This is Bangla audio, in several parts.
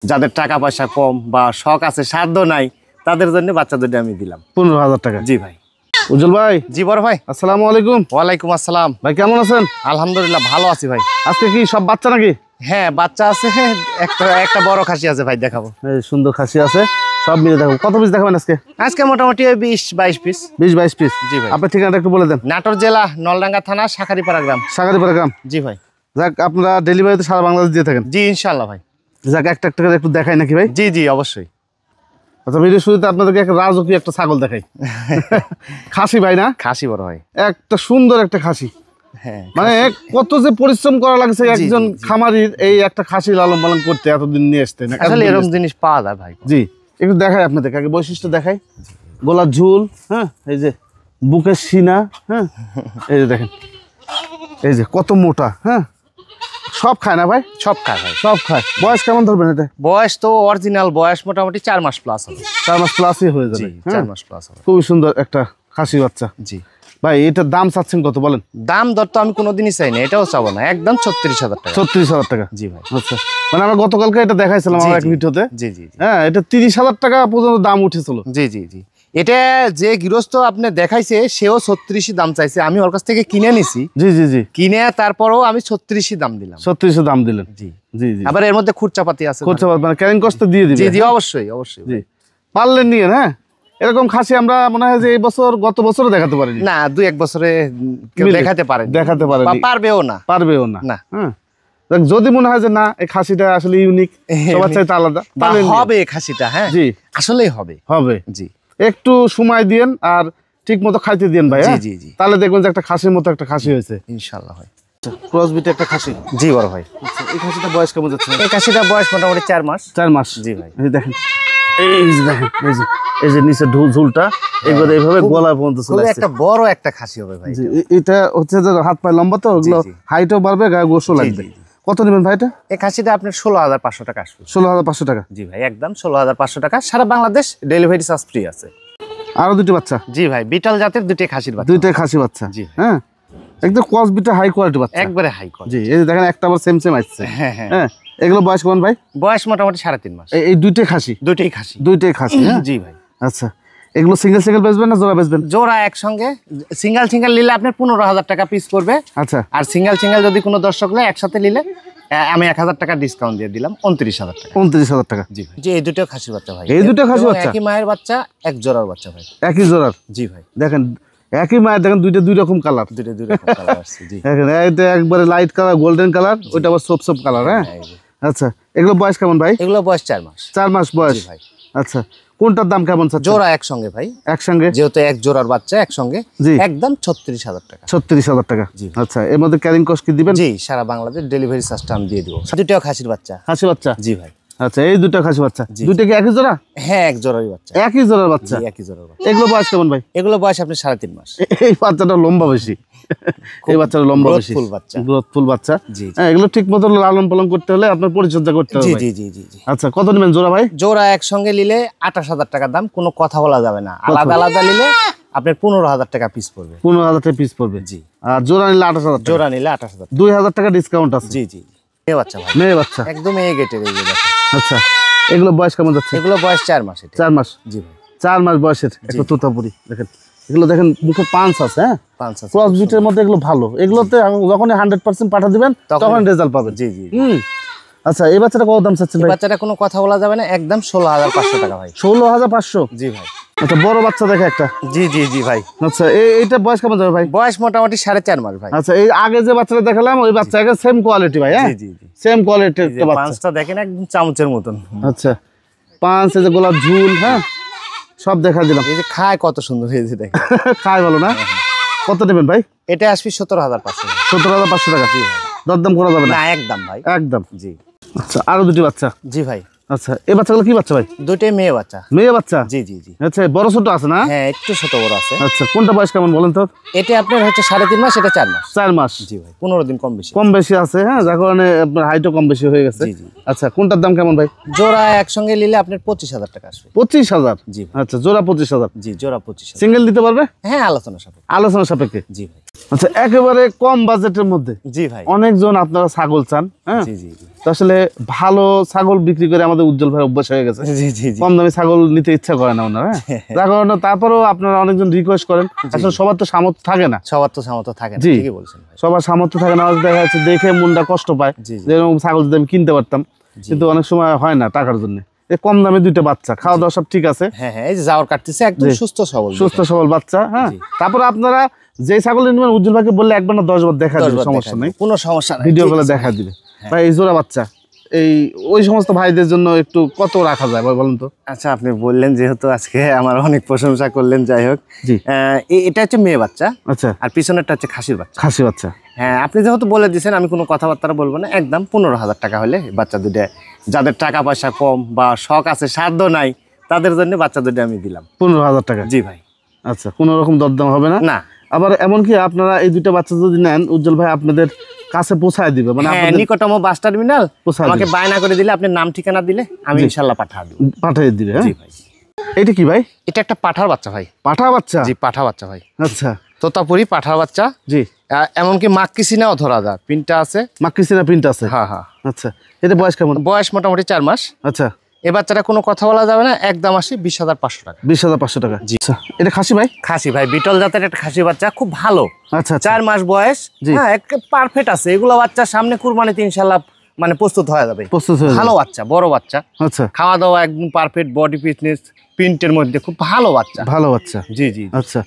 যাদের টাকা পয়সা কম বা শখ আছে সাধ্য নাই তাদের জন্য বাচ্চা দুটো আমি দিলাম 15,000 টাকা। জি ভাই। উজ্জ্বল ভাই। জি বড় ভাই। আসসালামু আলাইকুম। ওয়ালাইকুম আসসালাম। ভাই কেমন আছেন? আলহামদুলিল্লাহ ভালো আছি ভাই। আজকে কি সব বাচ্চা নাকি? হ্যাঁ বাচ্চা আছে, একটা বড় খাসি আছে ভাই, দেখাবো। এই সুন্দর খাসি আছে, সব মিলে দেখাবো। কত পিস দেখাবেন আজকে? আজকে মোটামুটি 20-22 পিস। 20-22 পিস। জি ভাই। আপনার ঠিকানাটা একটু বলে দেন। নাটোর জেলা নলডাঙ্গা থানা শাখারিপাড়া গ্রাম। শাখারিপাড়া গ্রাম। জি ভাই। যাক, আপনারা ডেলিভারিতে সারা বাংলাদেশ দিয়ে থাকেন? জি ইনশাআল্লাহ ভাই। যাক, একটা একটা করে একটু দেখাই নাকি ভাই? জি জি অবশ্যই। আচ্ছা, ভিডিও শুরুতে আপনাদেরকে একটা রাজকীয় একটা ছাগল দেখাই। খাসি ভাই না? খাসি বড় ভাই। একটা সুন্দর একটা খাসি। হ্যাঁ, মানে কত যে পরিশ্রম করা লাগছে একজন খামারির এই একটা খাসি লালন পালন করতে, এতদিন নিয়ে আসতে। আসলে এরকম জিনিস পাওয়া যায় ভাই। জি, একটু দেখাই আপনাদেরকে, আগে বৈশিষ্ট্য দেখাই। গলার ঝুল, হ্যাঁ, এই যে বুকের সিনা, হ্যাঁ, এই যে দেখেন, এই যে কত মোটা, হ্যাঁ, সব খায় না ভাই? সব খায় ভাই, সব খায়। বয়স কেমন ধরবেন এটা? বয়স তো অরিজিনাল বয়স মোটামুটি 4 মাস প্লাস হবে। 4 মাস প্লাসই হয়ে যাবে। 4 মাস প্লাস হবে। খুবই সুন্দর একটা খাসি বাচ্চা। জি ভাই, এটার দাম চাচ্ছেন কত বলেন? দাম দর তো আমি কোনোদিনই চাই না, এটাও চাবো না, একদম 36,000 টাকা। 36,000 টাকা। জি ভাই। আচ্ছা, মানে আমরা গতকালকে এটা দেখাইছিলাম আমার এক ভিডিওতে। জি জি। হ্যাঁ, এটা 30,000 টাকা পর্যন্ত দাম উঠেছিল। জি জি জি। এটা যে গৃহস্থ আপনি দেখাইছে সেও 36 দাম চাইছে, আমি ওর কাছ থেকে কিনে নিছি। জি জি জি। কিনে তারপরও আমি 36 দাম দিলাম। 36 দাম দিলেন? জি জি জি। আবার এর মধ্যে খুরচাপাতি আছে। খুরচাপাতি মানে ক্যারিং কষ্ট দিয়ে দিবেন? জি জি অবশ্যই অবশ্যই। জি, পারলেন নিয়ে। হ্যাঁ, এরকম খাসি আমরা মনে হয় যে এই বছর, গত বছরও দেখাতে পারিনি। না, 2-1 বছরে কেউ দেখাতে পারে, পারবেও না, পারবেও না। না। হ্যাঁ, যদি মনে হয় যে না, এই খাসিটা আসলে ইউনিক, সবার চাইতে আলাদা, হবে খাসিটা। হ্যাঁ জি, আসলেই হবে। হবে। জি, একটু সময় দিয়েন আর ঠিক মতো খাইতে দিয়েন ভাই। জি জি জি। তাহলে দেখবেন যে একটা খাসির মতো একটা খাসি হয়েছে ইনশাআল্লাহ ভাই। ক্রস বিটে একটা খাসি। জি বড় ভাই। আচ্ছা, এই খাসিটা বয়স কেমন যাচ্ছে? এই খাসিটা বয়স মোটামুটি 4 মাস। 4 মাস। জি ভাই। এই দেখেন, এই যে দেখেন, এই যে নিচে ঝুলটা এবারে এইভাবে গলা পর্যন্ত চলে আসছে। একটা বড় একটা খাসি হবে ভাই। এটা হচ্ছে যে হাত পায়ে লম্বা, তো ওগুলো হাইটও বাড়বে, গায়ে গোশও লাগবে। কত নেবেন ভাই এটা? এই খাসিটা আপনার 16,500 টাকা আসবে। 16,500 টাকা? জি ভাই, একদম 16,500 টাকা। সারা বাংলাদেশ ডেলিভারি চার্জ ফ্রি আছে। আরো দুটি বাচ্চা? জি ভাই, বিটল জাতের দুটি খাসির বাচ্চা। দুইটা খাসি বাচ্চা? জি। হ্যাঁ, একদম ক্রস বিটে হাই কোয়ালিটি বাচ্চা, একবারে হাই কোয়ালিটি। জি, এই যে দেখেন, একটা আবার সেম আসছে। হ্যাঁ হ্যাঁ। এগুলো বয়স কেমন ভাই? বয়স মোটামুটি 3.5 মাস। এই দুইটাই খাসি? দুইটাই খাসি। হ্যাঁ জি ভাই। আচ্ছা, এগুলো সিঙ্গেল বেচবেন না জোড়া বেচবেন? জোড়া একসঙ্গে। সিঙ্গেল নিলে আপনার 15,000 টাকা পিস পড়বে। আচ্ছা। আর সিঙ্গেল যদি কোনো দর্শক নেয় একসাথে নিলে আমি 1,000 টাকা ডিসকাউন্ট দিয়ে দিলাম, 29,000 টাকা। 29,000 টাকা? জি ভাই। জি, এই দুটো খাসির বাচ্চা ভাই। এই দুটো খাসি বাচ্চা? একই মায়ের বাচ্চা, এক জোড়ার বাচ্চা ভাই। একই জোড়ার? জি ভাই। দেখেন, একই মায়ের, দেখেন দুইটা দুই রকম কালার। দুইটা দুই রকম কালার আছে। জি। দেখেন, এটা একবারে লাইট কালার, গোল্ডেন কালার, ওইটা আবার সোপ কালার। হ্যাঁ। আচ্ছা, এগুলো বয়স কেমন ভাই? এগুলো বয়স 4 মাস। 4 মাস বয়স? জি ভাই। আচ্ছা, কোনটার দাম কেমন চাচ্ছেন? জোড়া একসঙ্গে ভাই। একসঙ্গে? যেহেতু এক জোড়ার বাচ্চা একসঙ্গে, একদম 36,000 টাকা। 36,000 টাকা? জি। আচ্ছা, এর মধ্যে ক্যারিং কস্ট কি দিবেন? জি, সারা বাংলাদেশ ডেলিভারি চার্জটা আমি দিয়ে দিব। দুটোও খাসির বাচ্চা। খাসি বাচ্চা? জি ভাই। আচ্ছা, এই দুটো খাসি বাচ্চা? দুটো কি একই জোড়া? হ্যাঁ, এক জোড়ারই বাচ্চা। একই জোড়ার বাচ্চা? জি, একই জোড়ার বাচ্চা। এগুলো বয়স কেমন ভাই? এগুলো বয়স আপনি 3.5 মাস। এই বাচ্চাটা লম্বা বেশি, এই বাচ্চাটা লম্বা বেশি, গ্রোথফুল বাচ্চা। হ্যাঁ, এগুলো ঠিক মতো লালন পালন করতে হলে আপনার পরিচর্যা করতে হবে। জি জি জি জি। আচ্ছা, কত নেবেন জোড়া ভাই? জোড়া একসঙ্গে নিলে 28,000 টাকা দাম, কোনো কথা বলা যাবে না। আলাদা আলাদা নিলে আপনার 15,000 টাকা পিস পড়বে। 15,000 টাকা পিস পড়বে? জি। আর জোড়া নিলে 28,000? জোড়া নিলে 28,000। 2,000 টাকা ডিসকাউন্ট আছে? জি জি। মেয়ে বাচ্চা ভাই। মেয়ে বাচ্চা? একদম এই গেটের। এই যে দেখেন। আচ্ছা, এগুলো বয়স কেমন যাচ্ছে? এগুলো বয়স 4 মাস। 4 মাস? জি ভাই। 4 মাস বয়সের একটা তোতাপুরি। দেখেন, এগুলো দেখেন, মুখে পাঁচ আছে। হ্যাঁ, পাঁচ আছে। ক্রস বিটের মধ্যে এগুলো ভালো। এগুলোতে যখনই 100% পাঠা দিবেন তখন রেজাল্ট পাবেন। জি জি। আচ্ছা, এই বাচ্চাটা কত দাম চাচ্ছেন ভাই? বাচ্চাটা কোনো কথা বলা যাবে না, একদম 16,500 টাকা ভাই। 16,500? জি ভাই। আচ্ছা, বড় বাচ্চা দেখে একটা। জি জি জি ভাই। আচ্ছা, এইটা বয়স কেমন যাবে ভাই? বয়স মোটামুটি 4.5 মাস ভাই। আচ্ছা, এই আগে যে বাচ্চাটা দেখালাম ওই বাচ্চাকে সেম কোয়ালিটি ভাই? হ্যাঁ, জি জি। সেম কোয়ালিটির বাচ্চা। পাঁচটা দেখেন, একদম চামচের মতন। আচ্ছা, পাঁচ, এই যে গোলাপ ঝুল, হ্যাঁ, সব দেখা দিলাম। এই যে খায় কত সুন্দর, এই যে দেখেন। খায় ভালো না? কত নেবেন ভাই? এটা আসবে 17,500। 17,500 টাকা? জি ভাই। দরদাম করা যাবে না? না, একদম ভাই, একদম। জি। আচ্ছা, আরো দুটি বাচ্চা? জি ভাই। আচ্ছা, এই বাচ্চাগুলো কি বাচ্চা ভাই? দুটোই মেয়ে বাচ্চা। মেয়ে বাচ্চা? জি জি জি। আচ্ছা, বড় ছোট আছে না? হ্যাঁ, একটু ছোট বড় আছে। আচ্ছা, কোনটা বয়স কেমন বলেন তো? এটা আপনার হচ্ছে 3.5 মাস, এটা 4 মাস। 4 মাস? জি ভাই। 15 দিন কম বেশি আছে। হ্যাঁ, যার কারণে আপনার হাইটও কম বেশি হয়ে গেছে। জি জি। আচ্ছা, কোনটার দাম কেমন ভাই? জোড়া একসঙ্গে নিলে আপনার 25,000 টাকা আসবে। 25,000? জি। আচ্ছা, জোড়া 25,000? জি, জোড়া 25,000। সিঙ্গেল দিতে পারবে? হ্যাঁ, আলোচনা সাপেক্ষে। আলোচনা সাপেক্ষে? জি ভাই। আচ্ছা, একেবারে কম বাজেটের মধ্যে জি ভাই, অনেকজন আপনারা ছাগল চান, হ্যাঁ জি জি জি তো আসলে ভালো ছাগল বিক্রি করে আমাদের উজ্জ্বল ভাই অভ্যাস হয়ে গেছে, জি জি জি কম দামে ছাগল নিতে ইচ্ছা করে না ওনারা, হ্যাঁ যার কারণে তারপরেও আপনারা অনেকজন রিকোয়েস্ট করেন, আসলে সবার তো সামর্থ্য থাকে না, সবার তো সামর্থ্য থাকে না, জি। ঠিকই বলছেন ভাই। সবার সামর্থ্য থাকে না, দেখা যাচ্ছে দেখে মনটা কষ্ট পায়, জি, জি। যেরকম ছাগল যদি আমি কিনতে পারতাম, কিন্তু অনেক সময় হয় না টাকার জন্য। এই কম দামে দুইটা বাচ্চা, খাওয়া দাওয়া সব ঠিক আছে, হ্যাঁ হ্যাঁ, এই যে যাওয়ার কাটতেছে একদম জি। সুস্থ সবল, সুস্থ সবল বাচ্চা, হ্যাঁ তারপর আপনারা যে ছাগল নেবেন উজ্জ্বল ভাইকে বললে একবার না 10 বার দেখা দিবে, সমস্যা নেই, কোনো সমস্যা নাই, ভিডিও ঠিক কলে আছে। দেখা দিবে। ভাই এই জোড়া বাচ্চা এই ওই সমস্ত ভাইদের জন্য একটু কত রাখা যায় ভাই বলেন তো? আচ্ছা, আপনি বললেন যেহেতু আজকে আমার অনেক প্রশংসা করলেন, যাই হোক, জি। এটা হচ্ছে মেয়ে বাচ্চা, আচ্ছা, আর পিছনেরটা হচ্ছে খাসির বাচ্চা। খাসি বাচ্চা, হ্যাঁ, আপনি যেহেতু বলে দিয়েছেন আমি কোনো কথাবার্তা বলবো না, একদম 15,000 টাকা হলে বাচ্চা দুটো, যাদের টাকা পয়সা কম বা শখ আছে সাধ্য নাই তাদের জন্য বাচ্চা দুটো আমি দিলাম। 15,000 টাকা? জি ভাই। আচ্ছা, কোনো রকম দরদাম হবে না? না। আবার এমনকি আপনারা এই দুইটা বাচ্চা যদি নেন উজ্জ্বল ভাই আপনাদের কাছে পৌঁছায় দিবে, মানে হ্যাঁ, আপনাদের নিকটতম বাস টার্মিনাল পৌঁছায় আমাকে দিবে, বায়না করে দিলে, আপনি নাম ঠিকানা দিলে আমি ইনশাল্লাহ পাঠা দেব। পাঠিয়ে দিবে, হ্যাঁ জি ভাই। এটা কি ভাই? এটা একটা পাঠার বাচ্চা ভাই। পাঠা বাচ্চা? জি, পাঠা বাচ্চা ভাই। আচ্ছা, তোতাপুরি পাঠার বাচ্চা। জি। এমনকি মাক্কিসিনাও ধরা যায়, পিনটা আছে। মাক্কিসিনা প্রিন্ট আছে? হ্যাঁ হ্যাঁ। আচ্ছা, এটা বয়স কেমন? বয়স মোটামুটি 4 মাস। আচ্ছা, এই বাচ্চাটা কোনো কথা বলা যাবে না, একদম আসি 20,500 টাকা। 20,500 টাকা? জি। আচ্ছা, এটা খাসি ভাই? খাসি ভাই, বিটল জাতের একটা খাসি বাচ্চা, খুব ভালো। আচ্ছা, 4 মাস বয়স, জি। হ্যাঁ পারফেক্ট আছে। এগুলো বাচ্চা সামনে কুরবানিতে ইনশাল্লাহ মানে প্রস্তুত হয়ে যাবে, প্রস্তুত হয়ে ভালো বাচ্চা, বড় বাচ্চা, আচ্ছা, খাওয়া দাওয়া একদম পারফেক্ট, বডি ফিটনেস, প্রিন্টের মধ্যে খুব ভালো বাচ্চা। ভালো বাচ্চা। জি জি। আচ্ছা,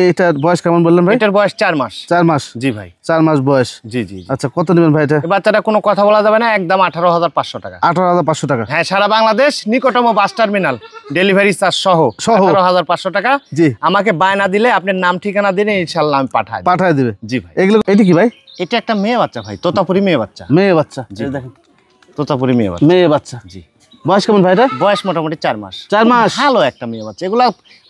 এটার বয়স কেমন বললেন ভাই? এটার বয়স 4 মাস। 4 মাস? জি ভাই। 4 মাস বয়স। জি জি। আচ্ছা, কত নেবেন ভাই এটা? এই বাচ্চাটা কোনো কথা বলা যাবে না, একদম 18,500 টাকা। 18,500 টাকা? হ্যাঁ, সারা বাংলাদেশ, নিকটতম বাস টার্মিনাল, ডেলিভারি চার্জ সহ 18,500 টাকা। জি। আমাকে বায়না দিলে, আপনার নাম ঠিকানা দিলে ইনশাল্লাহ আমি পাঠায় দিবে। জি ভাই। এগুলো এটা কি ভাই? এটা একটা মেয়ে বাচ্চা ভাই, তোতাপুরি মেয়ে বাচ্চা। মেয়ে বাচ্চা? জি। এই দেখেন, তোতাপুরি মেয়ে বাচ্চা। মেয়ে বাচ্চা। জি। বয়স কেমন ভাই এটা? বয়স মোটামুটি 4 মাস। 4 মাস? ভালো একটা মেয়ে বাচ্চা। এগুলা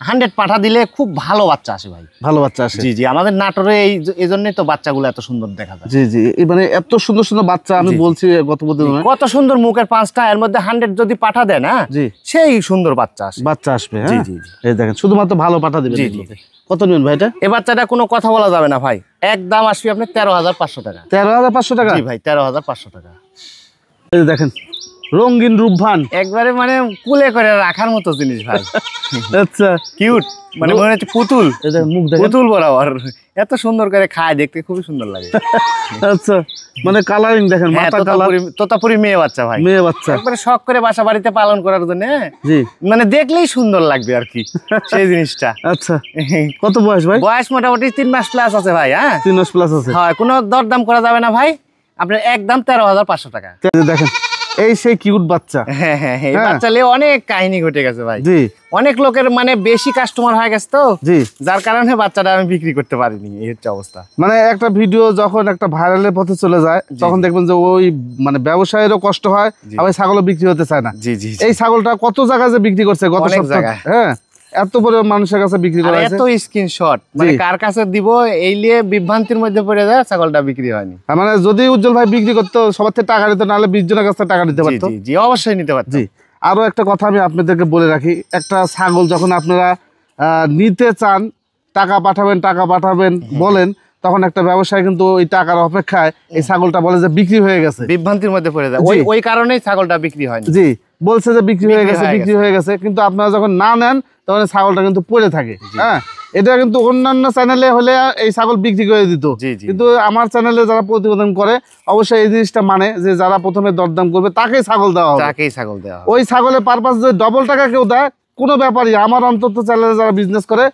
100 পাঠা দিলে খুব ভালো বাচ্চা আসে ভাই। ভালো বাচ্চা আসে? জি জি। আমাদের নাটোরে এই জন্যই তো বাচ্চাগুলো এত সুন্দর দেখা যায়। জি জি, এই মানে এত সুন্দর সুন্দর বাচ্চা আমি বলছি গত প্রতিদিনে, কত সুন্দর মুখের 5টা, এর মধ্যে 100 যদি পাঠা দেয় না, জি, সেই সুন্দর বাচ্চা আসে। বাচ্চা আসবে, জি হ্যাঁ জি জি। এই দেখেন শুধুমাত্র ভালো পাঠা দিবেন। জি জি। কত নেবেন ভাই এটা? এই বাচ্চাটা কোনো কথা বলা যাবে না ভাই, একদম আসবে আপনার 13,500 টাকা। 13,500 টাকা? জি ভাই, 13,500 টাকা। এই যে দেখেন রঙিন রূপবান, একবারে মানে কুলে করে রাখার মতো জিনিস ভাই। আচ্ছা কিউট, মানে মনে হচ্ছে পুতুল। এই দেখেন মুখ দেখেন, পুতুল বরাবর এত সুন্দর করে খায়, দেখতে খুবই সুন্দর লাগে। আচ্ছা মানে কালারিং দেখেন, হ্যাঁ, মাথা কালার, তোতাপুরি মেয়ে বাচ্চা ভাই, মেয়ে বাচ্চা, একবারে শখ করে বাসা বাড়িতে পালন করার জন্য, জি, মানে দেখলেই সুন্দর লাগবে আর কি সেই জিনিসটা। আচ্ছা, কত বয়স ভাই? বয়স মোটামুটি 3 মাস প্লাস আছে ভাই। হ্যাঁ, 3 মাস প্লাস আছে? হ্যাঁ, কোনো দরদাম করা যাবে না ভাই, আপনার একদম 13,500 টাকা। এই যে দেখেন এই সেই কিউট বাচ্চা। হ্যাঁ হ্যাঁ, এই হ্যাঁ। বাচ্চা নিয়ে অনেক কাহিনী ঘটে গেছে ভাই। জি, অনেক লোকের মানে বেশি কাস্টমার হয়ে গেছে তো, জি, যার কারণে বাচ্চাটা আমি বিক্রি করতে পারিনি, এই হচ্ছে অবস্থা। মানে একটা ভিডিও যখন একটা ভাইরালের পথে চলে যায় তখন দেখবেন যে ওই মানে ব্যবসায়ীরও কষ্ট হয়, আবার ছাগলও বিক্রি হতে চায় না। জি জি। এই ছাগলটা কত জায়গায় যে বিক্রি করছে গত অনেক সপ্তাহে, জায়গায়। হ্যাঁ এত পরিমাণ মানুষের কাছে বিক্রি আর করা হয়েছে। এত স্ক্রিনশট, মানে কার কাছে দিব এই নিয়ে বিভ্রান্তির মধ্যে পড়ে যায়, ছাগলটা বিক্রি হয়নি। তার মানে যদি উজ্জ্বল ভাই বিক্রি করতো সবার থেকে টাকা নিত, নাহলে 20 জনের কাছে টাকা নিতে জি পারতো। জি জি, অবশ্যই নিতে পারতো। জি, আরো একটা কথা আমি আপনাদেরকে বলে রাখি, একটা ছাগল যখন আপনারা নিতে চান, টাকা পাঠাবেন বলেন, তখন একটা ব্যবসায়ী কিন্তু ওই টাকার অপেক্ষায় এই ছাগলটা বলে যে বিক্রি হয়ে গেছে, বিভ্রান্তির মধ্যে পড়ে যায়, ওই কারণেই ছাগলটা বিক্রি হয়নি। জি, বলছে যে বিক্রি হয়ে গেছে, কিন্তু আপনারা যখন না নেন তখন ছাগলটা কিন্তু পড়ে থাকে। হ্যাঁ, এটা কিন্তু অন্যান্য চ্যানেলে হলে এই ছাগল বিক্রি করে দিত, কিন্তু আমার চ্যানেলে যারা প্রতিবেদন করে অবশ্যই এই জিনিসটা মানে যে যারা প্রথমে দরদাম করবে তাকেই ছাগল দেওয়া হবে, তাকেই ছাগল দেওয়া হবে। ওই ছাগলের পারপাস যদি ডবল টাকা কেউ দেয় কোনো ব্যাপারই, আমার অন্তত চ্যানেলে যারা বিজনেস করে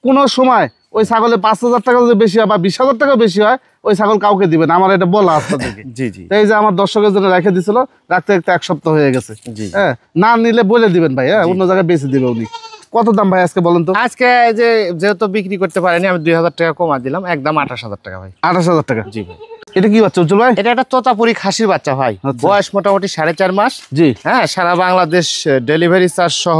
কোনো সময় ওই ছাগলে 5,000 টাকা যদি বেশি হয় বা 20,000 টাকা বেশি হয়, ওই ছাগল কাউকে দিবেন, আমার এটা বলা আসতে থেকে। জি জি। এই যে আমার দর্শকের জন্য রেখে দিছিল, রাখতে রাখতে 1 সপ্তাহ হয়ে গেছে। হ্যাঁ, না নিলে বলে দিবেন ভাই, হ্যাঁ অন্য জায়গায় বেঁচে দিবে উনি। কত দাম ভাই আজকে বলেন তো? আজকে যেহেতু বিক্রি করতে পারেনি, আমি 2,000 টাকা কমা দিলাম, একদম 28,000 টাকা ভাই। 28,000 টাকা? জি ভাই। এটা কি বাচ্চা উজ্জ্বল ভাই? এটা একটা তোতাপুরি খাসির বাচ্চা ভাই, বয়স মোটামুটি 4.5 মাস। জি, হ্যাঁ, সারা বাংলাদেশ ডেলিভারি চার্জ সহ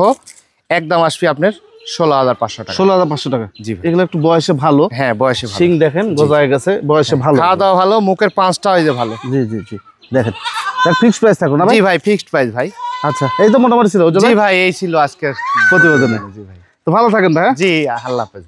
একদম আসবে আপনার 16,500 টাকা। 16,500 টাকা? জি ভাই। এগুলো একটু বয়সে ভালো, হ্যাঁ বয়সে ভালো, সিং দেখেন গজায় গেছে, বয়সে ভালো, খাওয়া দাওয়া ভালো, মুখের 5টা ওই যে ভালো। জি জি জি, দেখেন ফিক্সড প্রাইস থাকুন না ভাই? জি ভাই, ফিক্সড প্রাইস ভাই। আচ্ছা, এই তো মোটামুটি ছিল জি ভাই, এই ছিল আজকের প্রতিবেদনে। জি ভাই। তো ভালো থাকেন ভাই। জি, আল্লাহ হাফেজ।